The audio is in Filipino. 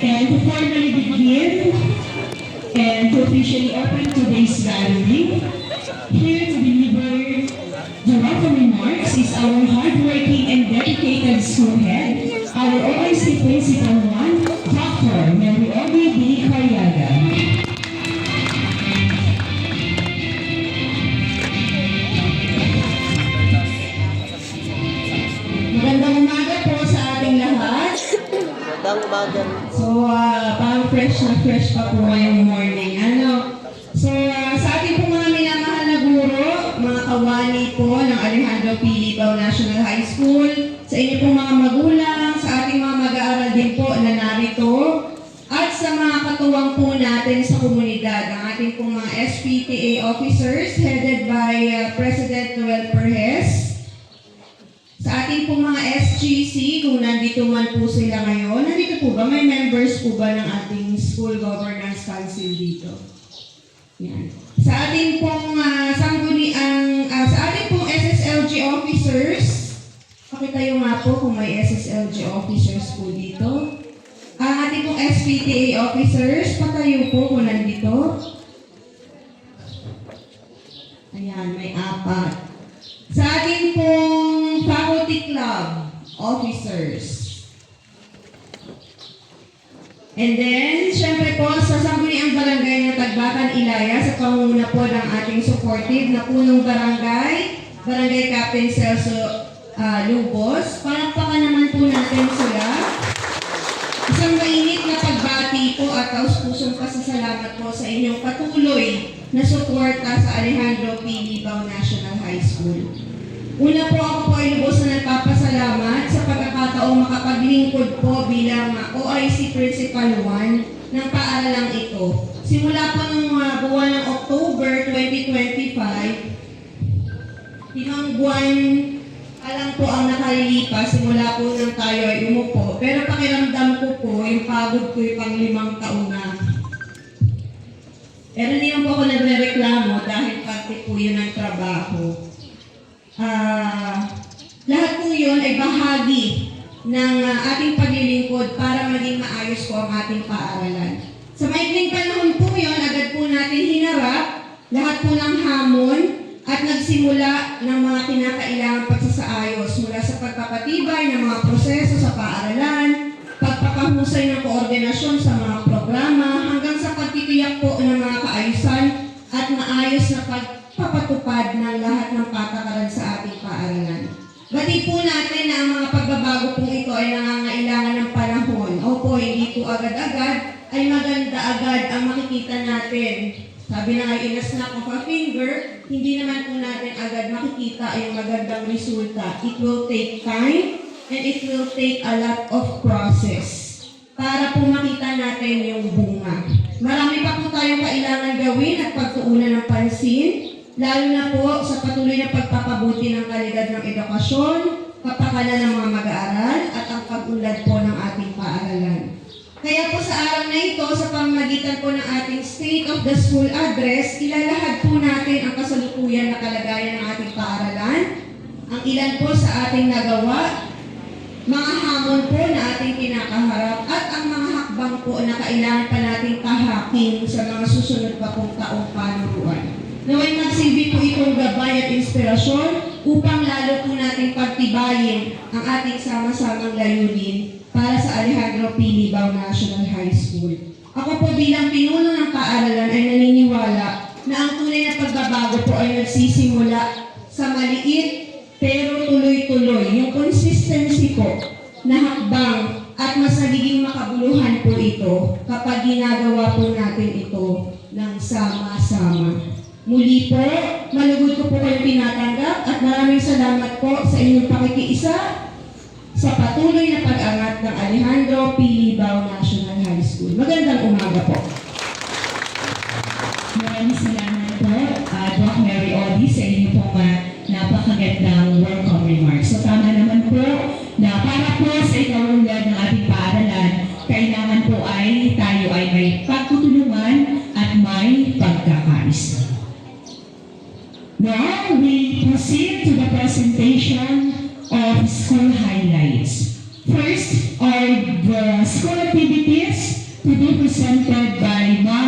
And to formally begin and to officially open today's gathering, here to deliver the welcome remarks is our hardworking and dedicated school head, our OIC Principal 1, Dr. Mary Obi B. Carriaga. Magandang umaga po sa ating lahat. Magandang umaga. So, parang fresh pa po ngayong morning. Sa ating po mga minamahal na guro, mga kawani po ng Alejandro P. Libao National High School, sa inyo po mga magulang, sa ating mga mag-aaral din po na narito, at sa mga katuwang po natin sa komunidad, ang ating po mga SPTA officers headed by President Noel Perez, sa ating pong mga SGC, kung nandito man po sila ngayon, nandito po ba? May members po ba ng ating School Governance Council dito? Yan. Sa ating pong sa ating pong SSLG officers, pakitayo nga po kung may SSLG officers po dito. Ang ating pong SPTA officers, patayo po kung nandito. Ayan, may 4. Sa ating pong faculty club officers. And then, syempre po, sa Sangguniang Barangay ng Tagbakan, Ilaya, sa pangunguna po ng ating supportive na punong barangay, Barangay Captain Celso Lubos. Palakpakan naman po natin sila. Isang mainit na pagbati po at taus-pusong pasasalamat po sa inyong patuloy na suporta sa Alejandro P. Libao National High School. Una po, ako po ay lubos na nagpapasalamat sa pagkakataong makapaglingkod po bilang OIC Principal 1 ng paaralang ito. Simula po ng buwan ng October 2025, limang buwan alam po ang nakalilipas, simula po nang tayo ay umupo. Pero pakiramdam ko po, yung pagod ko yung pang 5 taon na. Pero hindi lang po ako nagre-reklamo dahil pati po yun ang trabaho. Lahat po yun ay bahagi ng ating paglilingkod para maging maayos po ang ating paaralan. Sa maikling panahon po yun, agad po natin hinarap lahat po ng hamon at nagsimula ng mga kinakailangang pagsasaayos mula sa pagpapatibay ng mga proseso sa paaralan, pagpapahusay ng koordinasyon sa mga programa, hanggang sa pagtitiyak po ng mga kaayusan at maayos na pagpapatupad ng lahat ng patakaran sa ating paaralan. Batid po natin na ang mga pagbabago po ito ay nangangailangan ng panahon. Opo, hindi po agad-agad, ay maganda agad ang makikita natin. Sabi na nga, in-snap of a finger, hindi naman po natin agad makikita yung magandang resulta. It will take time and it will take a lot of process para po makita natin yung bunga. Marami pa po tayong kailangan gawin at pagtuunan ng pansin, lalo na po sa patuloy na pagpapabuti ng kalidad ng edukasyon, kapakanan ng mga mag-aaral, at ang pag-unlad po ng ating paaralan. Kaya po sa araw na ito, sa pamamagitan po ng ating State of the School Address, ilalahad po natin ang kasalukuyan na kalagayan ng ating paaralan, ang ilan po sa ating nagawa, mga hamon po na ating kinakaharap, at ang mga hakbang po na kailangan pa nating tahaking sa mga susunod pa pong taong panuruan. Naway magsilbi po itong gabay at inspirasyon upang lalo po nating pagtibayin ang ating sama-samang layunin para sa Alejandro P. Libao National High School. Ako po bilang pinuno ng paaralan ay naniniwala na ang tunay na pagbabago po ay nagsisimula sa maliit pero tuloy-tuloy. Yung consistency po na hakbang at mas nagiging makabuluhan po ito kapag ginagawa po natin ito ng sama-sama. Muli po, malugod ko po kayong tinatanggap at maraming salamat po sa inyong pakikiisa sa patuloy na pag-angat ng Alejandro P. Libao National High School. Magandang umaga po. Maraming salamat po, Doc Mary Obi, sa inyo pong napakagandang welcome remarks. So tama naman po na para po sa ikaunlad ng ating paaralan, kailangan po ay tayo ay may pagtutulungan at may pagkakaisa. Now, we proceed to the presentation of school highlights. First are the school activities to be presented by Ma'am